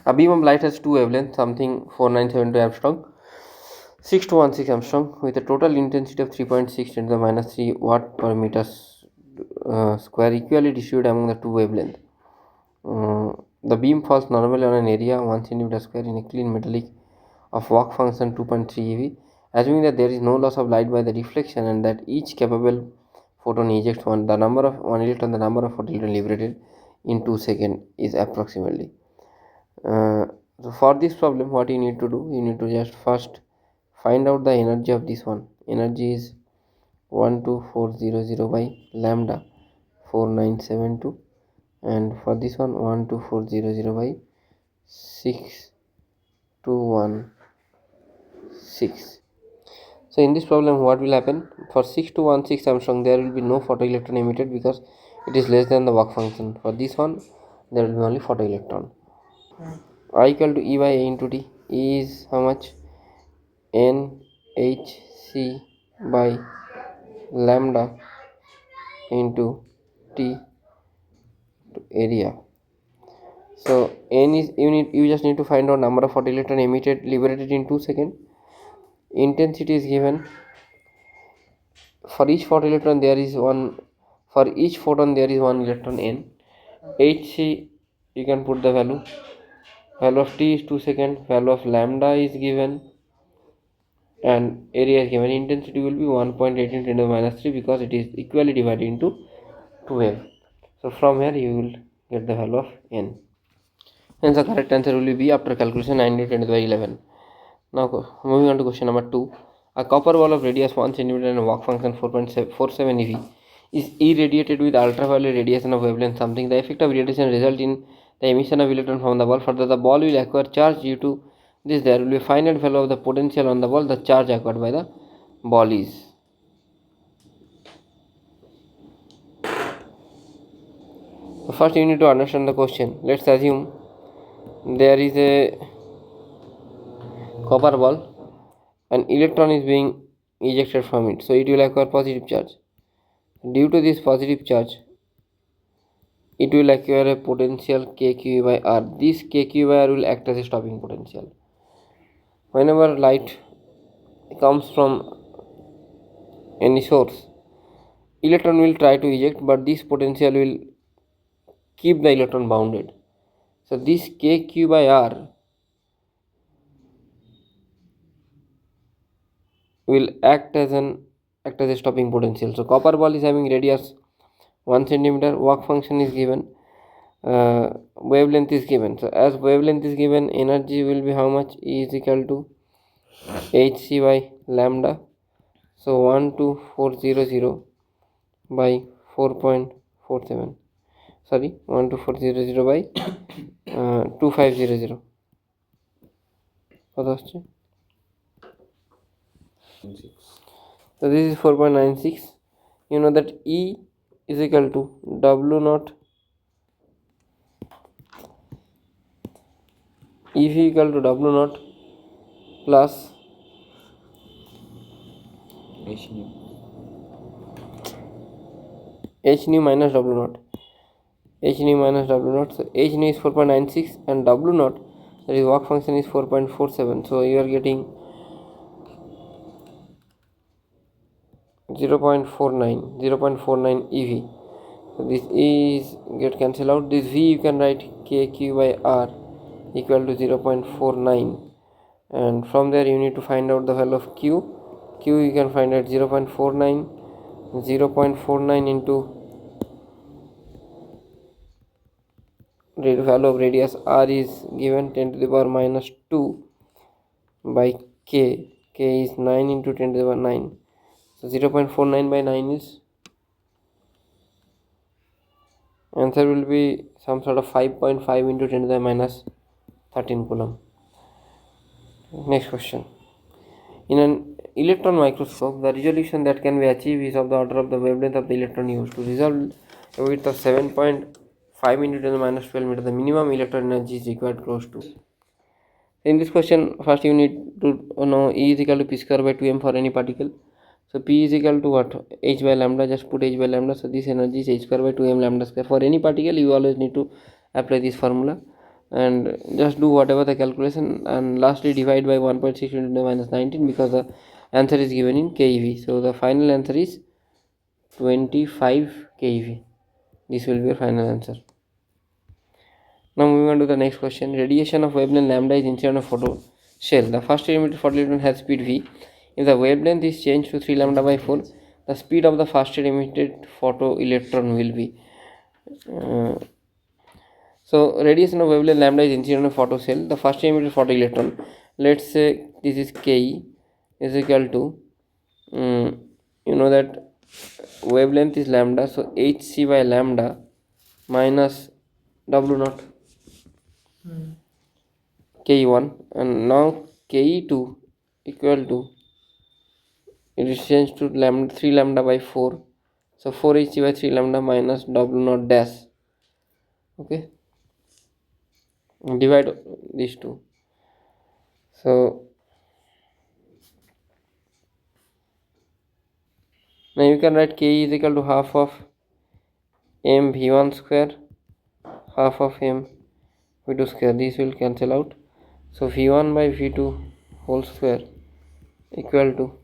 A beam of light has two wavelengths, something 4972 Armstrong, 6216 Armstrong, with a total intensity of 3.6 10 to the minus 3 watt per meter square, equally distributed among the two wavelengths. The beam falls normally on an area 1 cm square in a clean metallic of work function 2.3 eV, assuming that there is no loss of light by the reflection and that each capable photon ejects one electron. The number of photons liberated in 2 seconds is approximately. So for this problem, what you need to do, you need to just first find out the energy of this one. Energy is 12400 by lambda 4972, and for this one 12400 by 6216. So in this problem, what will happen? For 6216 Armstrong, there will be no photoelectron emitted because it is less than the work function. For this one, there will be only photoelectron. I equal to E by A into T. E is how much? NHC by lambda into T to area. So N is you just need to find out number of photoelectron emitted liberated in 2 seconds. Intensity is given. For each photoelectron there is one. For each photon there is one electron N. Hc you can put the value. Value of T is 2 seconds. Value of lambda is given. And area is given. Intensity will be 1.18 10 to the minus 3 because it is equally divided into 2 waves. So from here you will get the value of N. Hence the correct answer will be after calculation 9 into 10 to the 11. Now moving on to question number 2. A copper ball of radius 1 cm and a work function 4.47 eV is irradiated with ultraviolet radiation of wavelength something. The effect of radiation result in the emission of electron from the ball. Further, the ball will acquire charge. Due to this, there will be a finite value of the potential on the ball. The charge acquired by the ball is. So first you need to understand the question. Let's assume there is a copper ball. An electron is being ejected from it, so it will acquire positive charge. Due to this positive charge, it will acquire a potential kq by r. This kq by r will act as a stopping potential. Whenever light comes from any source, electron will try to eject, but this potential will keep the electron bounded. So this kq by r will act as a stopping potential. So copper ball is having radius 1 cm, work function is given, wavelength is given. So as wavelength is given, energy will be how much? E is equal to Hc by lambda. So 12400 by 4.47. Sorry, 12400 by 2500. কত হচ্ছে? So this is 4.96. You know that E is equal to W naught EV equal to W naught plus H nu minus W naught. H nu minus W naught. So H nu is 4.96 and W naught, that is work function, is 4.47. So you are getting 0.49 EV. So this is get cancelled out. This V you can write kq by r equal to 0.49, and from there you need to find out the value of q. Q you can find at 0.49 into the value of radius r is given 10 to the power minus 2 by k. K is 9 into 10 to the power 9. So 0.49 by 9 is, answer will be some sort of 5.5 into 10 to the minus 13 coulomb. Next question. In an electron microscope, the resolution that can be achieved is of the order of the wavelength of the electron used. To resolve a width of 7.5 into 10 to the minus 12 meter, the minimum electron energy is required close to. In this question, first you need to know E is equal to p square by 2m for any particle. So P is equal to what? H by lambda. Just put H by lambda. So this energy is H square by 2m lambda square. For any particle, you always need to apply this formula. and just do whatever the calculation, and lastly divide by 1.6 into 10 minus 19 because the answer is given in keV. So the final answer is 25 keV. This will be your final answer. Now moving on to the next question. Radiation of wavelength lambda is incident on a photo shell. The first emitted photoelectron has speed v. If the wavelength is changed to 3 lambda by 4, the speed of the first emitted photoelectron will be. So radiation of wavelength lambda is incident on a photo cell. The first emitted photoelectron, let's say this is Ke, is equal to, you know that wavelength is lambda, so hc by lambda minus w naught ke1, and now ke2 equal to, it is changed to lambda 3 lambda by 4, so 4 hc by 3 lambda minus w naught dash. Okay, divide these two. So now you can write Ke is equal to half of m v1 square, half of m v2 square. This will cancel out. So v1 by v2 whole square equal to,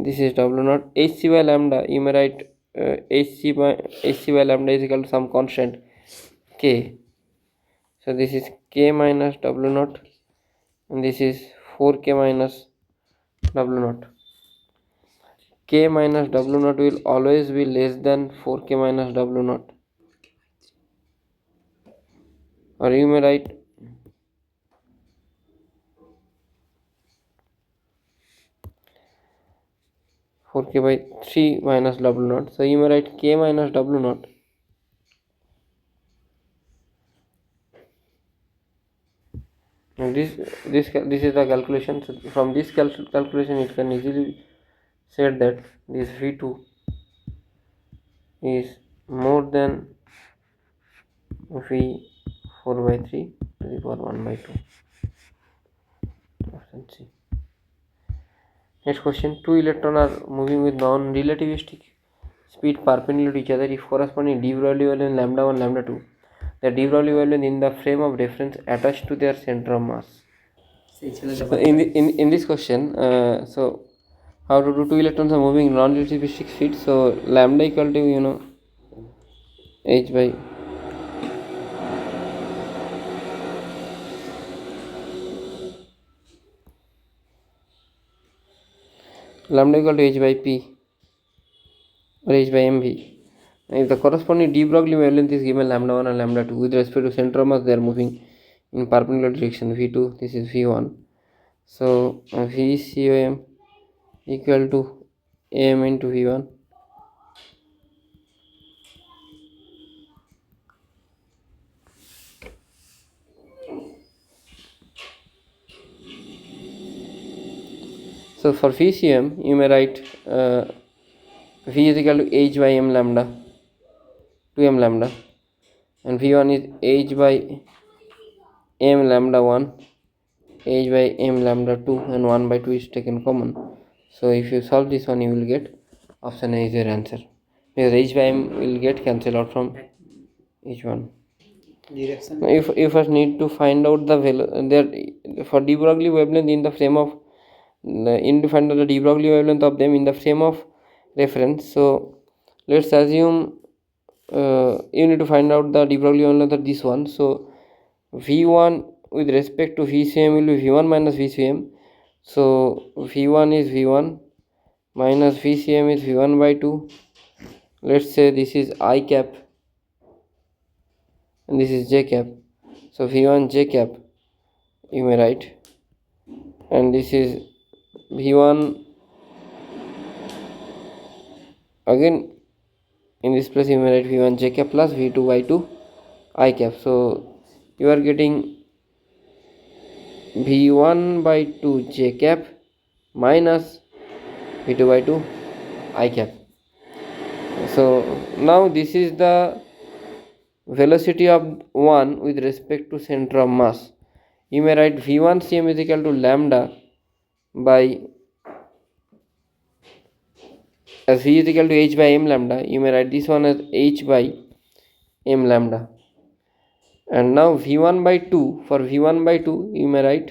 this is w naught hc by lambda. You may write hc by lambda is equal to some constant k. So this is k minus w naught, and this is 4k minus w naught. K minus w naught will always be less than 4k minus w naught, or you may write 4k by 3 minus w naught. So you may write k minus w naught and this is the calculation. So from this calculation it can easily said that this v2 is more than v4 by 3 to the power 1 by 2. Option C. Next question. Two electrons are moving with non-relativistic speed perpendicular to each other if corresponding d Broglie wavelength lambda 1 lambda 2, the d Broglie wavelength in the frame of reference attached to their center of mass. So in this question, so how to do, two electrons are moving non-relativistic speed, so lambda equal to h by lambda equal to h by p or h by mv. If the corresponding de Broglie wavelength is given lambda 1 and lambda 2 with respect to center of mass, they are moving in perpendicular direction. v2, this is v1. So vcom equal to am into v1. So for vcm you may write v is equal to h by m lambda 2m lambda, and v1 is h by m lambda 1, h by m lambda 2, and 1 by 2 is taken common. So if you solve this one, you will get option A is your answer, because h by m will get cancelled out from each one. Now if you first need to find out the value there for de Broglie wavelength in the frame of to find out the de Broglie wavelength of them in the frame of reference. So let's assume you need to find out the de Broglie wavelength of this one. So v1 with respect to vcm will be v1 minus vcm. So v1 is v1 minus vcm is v1 by 2. Let's say this is I cap and this is j cap. So v1 j cap you may write, and this is v1 again in this place you may write v1 j cap plus v2 by 2 I cap. So you are getting v1 by 2 j cap minus v2 by 2 I cap. So now this is the velocity of one with respect to center of mass. You may write v1 cm is equal to lambda by, as v is equal to h by m lambda, you may write this one as h by m lambda. And now v1 by 2, for v1 by 2 you may write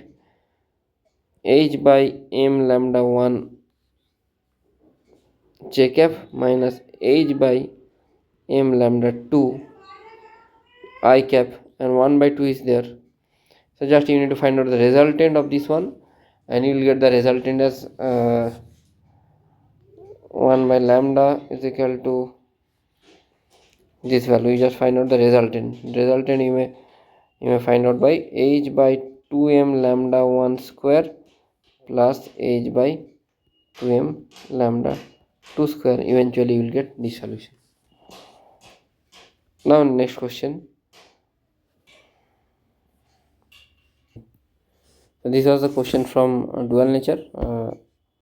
h by m lambda 1 j cap minus h by m lambda 2 I cap, and 1 by 2 is there. So just you need to find out the resultant of this one, and you will get the resultant as 1 by lambda is equal to this value. You just find out the resultant you may find out by h by 2m lambda 1 square plus h by 2m lambda 2 square. Eventually you will get this solution. Now next question. So this was the question from dual nature.